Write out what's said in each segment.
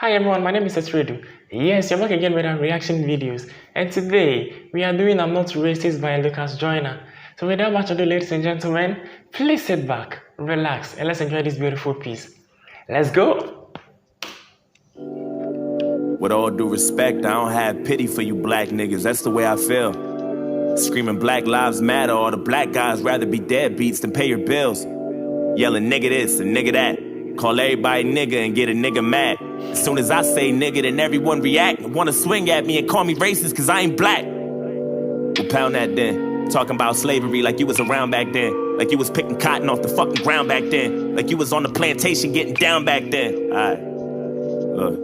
Hi everyone, my name is Esredu. Yes, you're back again with our reaction videos. And today, we are doing I'm Not Racist by Joyner. So without much ado, ladies and gentlemen, please sit back, relax, and let's enjoy this beautiful piece. Let's go! With all due respect, I don't have pity for you black niggas. That's the way I feel. Screaming Black Lives Matter, all the black guys rather be deadbeats than pay your bills. Yelling nigga this and nigga that. Call everybody nigga and get a nigga mad. As soon as I say nigga, then everyone react and wanna swing at me and call me racist cause I ain't black. Well, pound that then. Talking about slavery like you was around back then. Like you was picking cotton off the fucking ground back then. Like you was on the plantation getting down back then. Alright, look.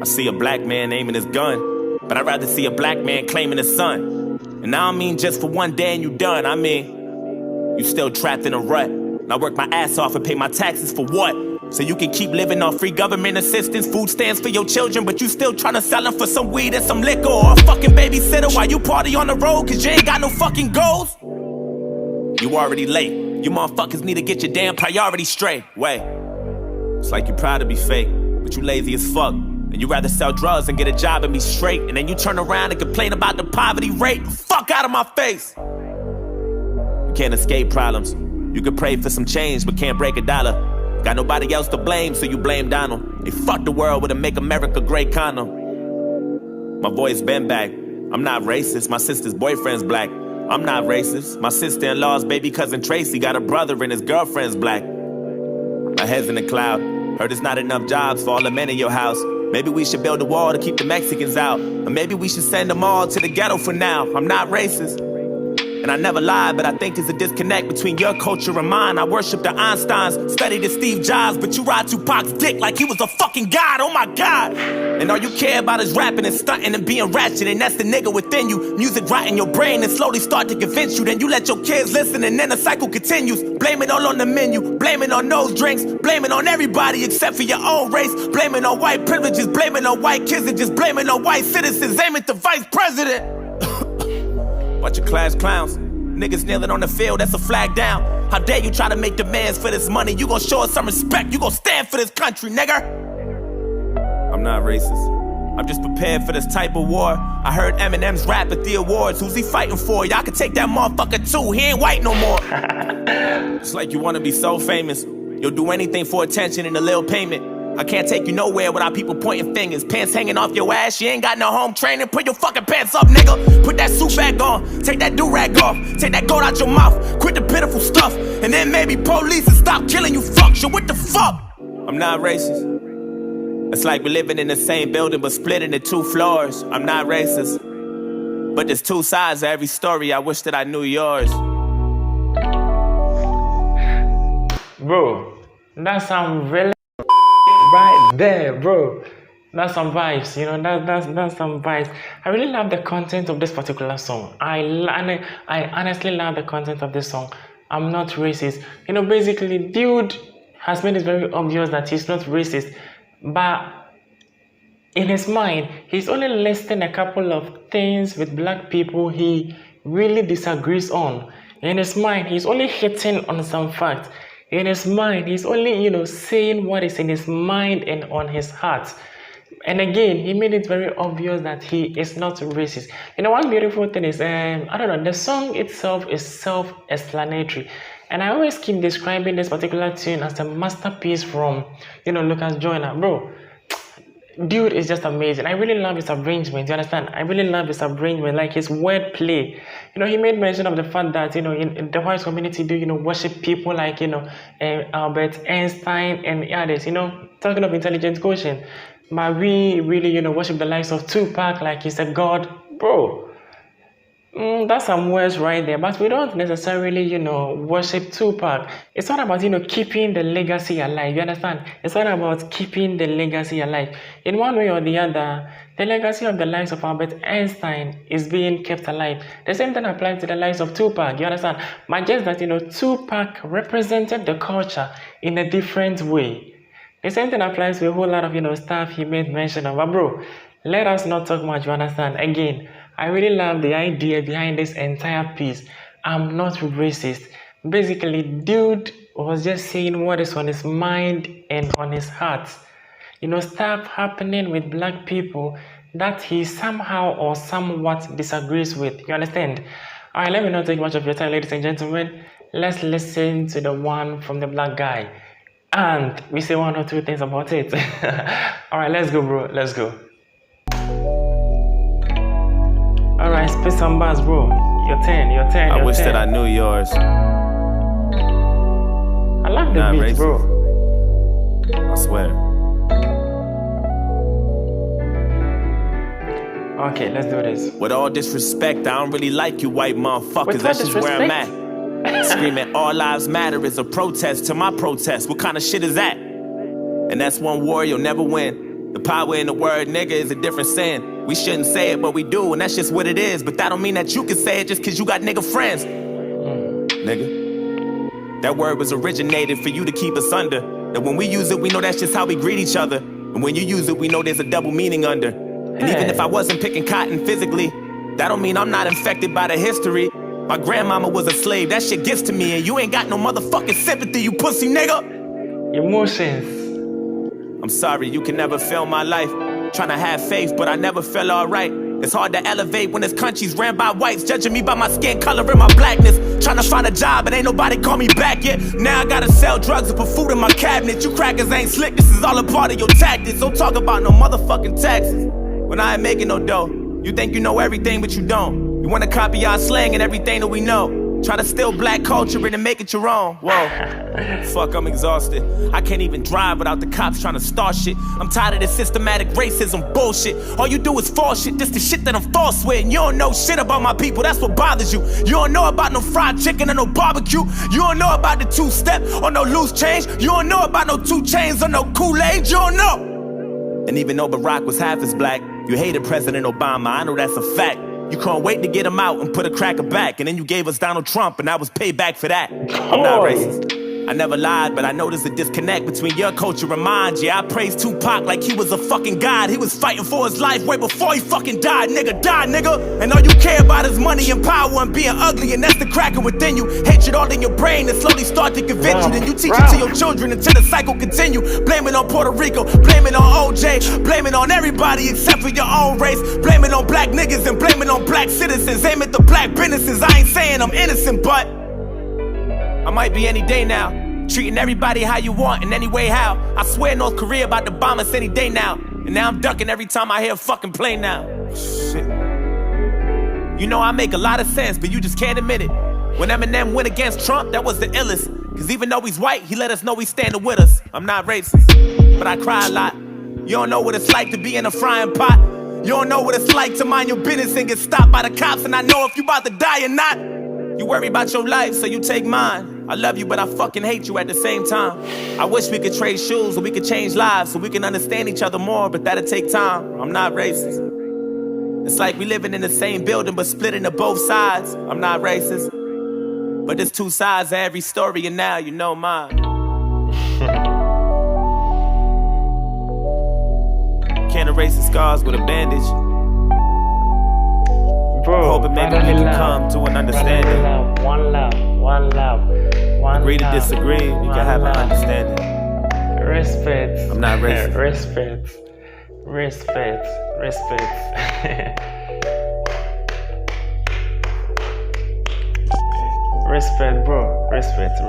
I see a black man aiming his gun, but I'd rather see a black man claiming his son. And I don't mean just for one day and you done. I mean, you still trapped in a rut. And I work my ass off and pay my taxes for what? So you can keep living on free government assistance, food stamps for your children, but you still tryna sell them for some weed and some liquor or a fucking babysitter while you party on the road cause you ain't got no fucking goals? You already late. You motherfuckers need to get your damn priorities straight. Wait. It's like you proud to be fake, but you lazy as fuck. And you rather sell drugs and get a job and be straight. And then you turn around and complain about the poverty rate. Fuck out of my face. You can't escape problems. You could pray for some change, but can't break a dollar. Got nobody else to blame, so you blame Donald. They fucked the world with a Make America Great condom. My voice been back. I'm not racist. My sister's boyfriend's black. I'm not racist. My sister-in-law's baby cousin Tracy got a brother and his girlfriend's black. My head's in the cloud. Heard there's not enough jobs for all the men in your house. Maybe we should build a wall to keep the Mexicans out. Or maybe we should send them all to the ghetto for now. I'm not racist. And I never lied, but I think there's a disconnect between your culture and mine. I worship the Einsteins, study the Steve Jobs, but you ride Tupac's dick like he was a fucking god, oh my god. And all you care about is rapping and stunting and being ratchet, and that's the nigga within you. Music rot in your brain and slowly start to convince you. Then you let your kids listen and then the cycle continues. Blame it all on the menu, blame it on those drinks, blame it on everybody except for your own race. Blame it on white privileges, blame it on white kids, and just blame it on white citizens. Aim at the vice president. Bunch of class clowns. Niggas kneeling on the field, that's a flag down. How dare you try to make demands for this money? You gon' show us some respect, you gon' stand for this country, nigga. I'm not racist. I'm just prepared for this type of war. I heard Eminem's rap at the awards. Who's he fighting for? Y'all can take that motherfucker too, he ain't white no more. It's like you wanna be so famous. You'll do anything for attention and a little payment. I can't take you nowhere without people pointing fingers. Pants hanging off your ass, you ain't got no home training. Put your fucking pants up, nigga. Put that suit back on, take that do-rag off. Take that gold out your mouth, quit the pitiful stuff. And then maybe police and stop killing you fucks. So what the fuck? I'm not racist. It's like we're living in the same building but split into 2 floors. I'm not racist. But there's 2 sides to every story. I wish that I knew yours. Bro, that sounds really right there, bro. That's some vibes, you know. That's some vibes. I really love the content of this particular song. I honestly love the content of this song. I'm not racist. You know, basically, dude has made it very obvious that he's not racist, but in his mind, he's only listing a couple of things with black people he really disagrees on. In his mind, he's only hitting on some facts. In his mind, he's only, saying what is in his mind and on his heart. And again, he made it very obvious that he is not racist. You know, one beautiful thing is, I don't know, the song itself is self-explanatory. And I always keep describing this particular tune as a masterpiece from, Joyner. Bro, dude is just amazing. I really love his arrangement. You understand? I really love his arrangement, like his wordplay. You know, he made mention of the fact that in the white community do worship people like Albert Einstein and others. Talking of intelligent quotient, but we really worship the likes of Tupac like he's a god, bro. That's some words right there, but we don't necessarily, worship Tupac. It's not about, keeping the legacy alive. You understand? It's not about keeping the legacy alive. In one way or the other, the legacy of the likes of Albert Einstein is being kept alive. The same thing applies to the likes of Tupac. You understand? But just that, Tupac represented the culture in a different way. The same thing applies to a whole lot of, stuff he made mention of. But bro, let us not talk much. You understand? Again, I really love the idea behind this entire piece. I'm not racist. Basically, dude was just saying what is on his mind and on his heart. stuff happening with black people that he somehow or somewhat disagrees with. You understand? All right, let me not take much of your time, ladies and gentlemen. Let's listen to the one from the black guy, and we say one or two things about it. All right, let's go, bro. Let's go. All right, spit some bars, bro. Your turn. I wish that I knew yours. I love the Not beat, racist. bro. I swear. Okay, let's do this. With all disrespect, I don't really like you white motherfuckers. With That's all just where I'm disrespect? at. Screaming all lives matter is a protest to my protest. What kind of shit is that? And that's one war you'll never win. The power in the word nigga is a different sin. We shouldn't say it, but we do, and that's just what it is. But that don't mean that you can say it just cause you got nigga friends. Nigga. That word was originated for you to keep us under. That when we use it, we know that's just how we greet each other. And when you use it, we know there's a double meaning under. And even if I wasn't picking cotton physically, that don't mean I'm not infected by the history. My grandmama was a slave, that shit gets to me. And you ain't got no motherfucking sympathy, you pussy nigga. Emotions. I'm sorry, you can never feel my life. Tryna have faith, but I never feel alright. It's hard to elevate when this country's ran by whites, judging me by my skin color and my blackness. Tryna find a job, but ain't nobody call me back yet. Now I gotta sell drugs and put food in my cabinet. You crackers ain't slick, this is all a part of your tactics. Don't talk about no motherfucking taxes when I ain't making no dough. You think you know everything, but you don't. You wanna copy our slang and everything that we know. Try to steal black culture and make it your own. Whoa. Fuck, I'm exhausted. I can't even drive without the cops trying to start shit. I'm tired of this systematic racism bullshit. All you do is false shit. This the shit that I'm false with. And you don't know shit about my people. That's what bothers you. You don't know about no fried chicken or no barbecue. You don't know about the two-step or no loose change. You don't know about no 2 chains or no Kool-Aid. You don't know. And even though Barack was half as black, you hated President Obama. I know that's a fact. You couldn't wait to get him out and put a cracker back. And then you gave us Donald Trump, and that was payback for that. I'm not racist. I never lied, but I know there's a disconnect between your culture and mine. Yeah, I praised Tupac like he was a fucking god. He was fighting for his life way before he fucking died. Nigga, die, nigga. And all you care about is money and power and being ugly. And that's the cracker within you. Hatred all in your brain and slowly start to convince you. Then you teach it to your children until the cycle continue. Blame it on Puerto Rico, blame it on OJ, blame it on everybody except for your own race. Blame it on black niggas and blame it on black citizens. Aim at the black businesses. I ain't saying I'm innocent, but I might be any day now, treating everybody how you want in any way how. I swear North Korea about to bomb us any day now. And now I'm ducking every time I hear a fucking plane now. Shit. You know I make a lot of sense, but you just can't admit it. When Eminem went against Trump, that was the illest. Cause even though he's white, he let us know he's standing with us. I'm not racist, but I cry a lot. You don't know what it's like to be in a frying pot. You don't know what it's like to mind your business and get stopped by the cops. And I know if you about to die or not. You worry about your life, so you take mine. I love you, but I fucking hate you at the same time. I wish we could trade shoes, or we could change lives, so we can understand each other more, but that'll take time. I'm not racist. It's like we living in the same building, but split into both sides. I'm not racist. But there's 2 sides to every story, and now you know mine. Can't erase the scars with a bandage. Bro, Hoping maybe we can come to an understanding. One love. Agree to disagree, we can have an understanding. Respect. I'm not racist. Respect. Respect, bro. Respect.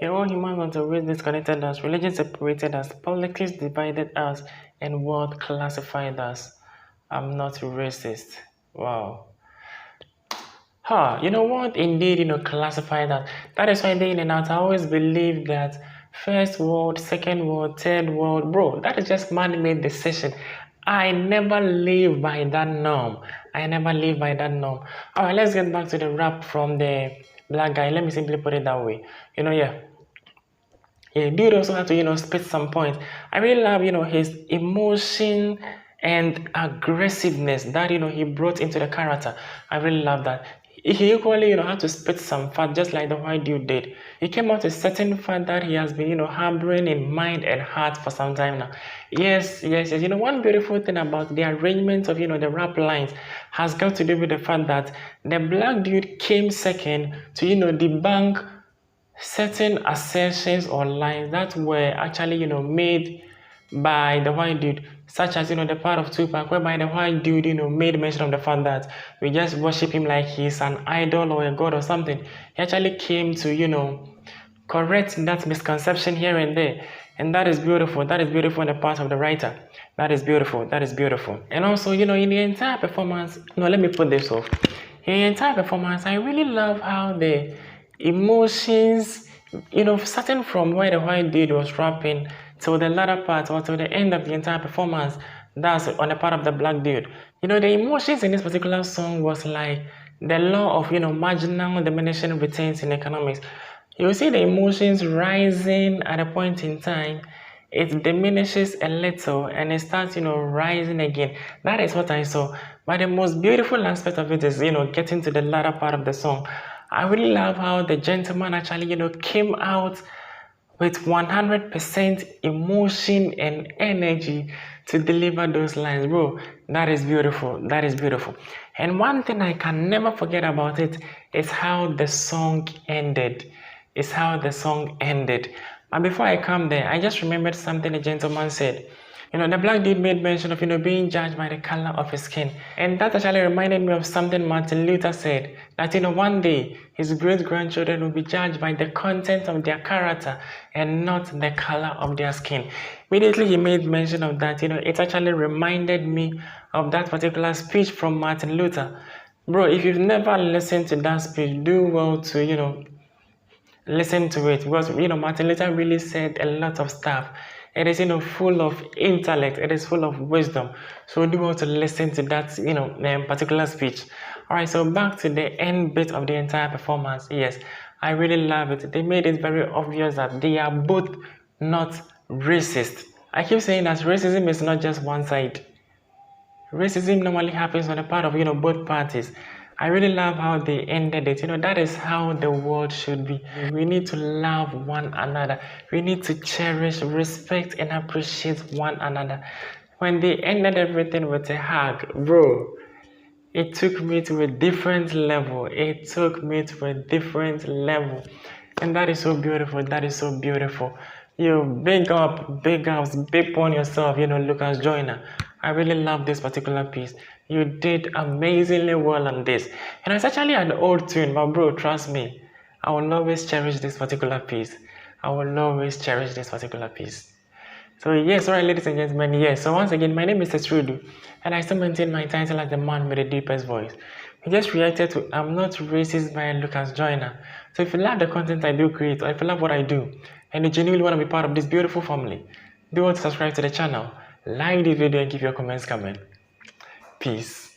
You know, humans want to race disconnected us, religion separated us, politics divided us, and world classified us. I'm not racist. Wow. You know what? Indeed, classified us. That is why day in and out, I always believe that first world, second world, third world, bro, that is just man-made decision. I never live by that norm. Alright, let's get back to the rap from the black guy. Let me simply put it that way. Dude also had to, spit some points. I really love, his emotion and aggressiveness that, he brought into the character. I really love that. he equally, had to spit some fact just like the white dude did. He came out a certain fact that he has been, harboring in mind and heart for some time now. Yes, yes, yes. One beautiful thing about the arrangement of, the rap lines has got to do with the fact that the black dude came second to, debunk certain assertions or lines that were actually, made by the white dude, such as the part of Tupac, whereby the white dude made mention of the fact that we just worship him like he's an idol or a god or something. He actually came to correct that misconception here and there, and that is beautiful. That is beautiful on the part of the writer. That is beautiful. That is beautiful. And also in the entire performance, no, let me put this off. In the entire performance, I really love how the emotions, starting from where the white dude was rapping till the latter part or till the end of the entire performance, that's on the part of the black dude. The emotions in this particular song was like the law of, marginal diminishing returns in economics. You see the emotions rising at a point in time, it diminishes a little and it starts, rising again. That is what I saw. But the most beautiful aspect of it is, getting to the latter part of the song. I really love how the gentleman actually, came out with 100% emotion and energy to deliver those lines, bro. That is beautiful. That is beautiful. And one thing I can never forget about it is how the song ended. Is how the song ended. But before I come there, I just remembered something the gentleman said. The black dude made mention of, being judged by the color of his skin. And that actually reminded me of something Martin Luther said, that, one day his great-grandchildren will be judged by the content of their character and not the color of their skin. Immediately he made mention of that, it actually reminded me of that particular speech from Martin Luther. Bro, if you've never listened to that speech, do well to, listen to it, because Martin Luther really said a lot of stuff. It is full of intellect, it is full of wisdom. So do want to listen to that particular speech. Alright, so back to the end bit of the entire performance. Yes, I really love it. They made it very obvious that they are both not racist. I keep saying that racism is not just one side. Racism normally happens on the part of both parties. I really love how they ended it. That is how the world should be. We need to love one another. We need to cherish, respect, and appreciate one another. When they ended everything with a hug, bro, it took me to a different level. It took me to a different level. And that is so beautiful. That is so beautiful. Big ups, big on yourself, Lucas Joyner. I really love this particular piece. You did amazingly well on this. And it's actually an old tune, but bro, trust me, I will always cherish this particular piece. I will always cherish this particular piece. So yes, alright ladies and gentlemen, yes. So once again, my name is Trudu, and I still maintain my title as the man with the deepest voice. We just reacted to I'm Not Racist by Lucas Joyner. So if you love the content I do create, or if you love what I do, and you genuinely want to be part of this beautiful family, do want to subscribe to the channel, like the video, and keep your comments coming. Peace.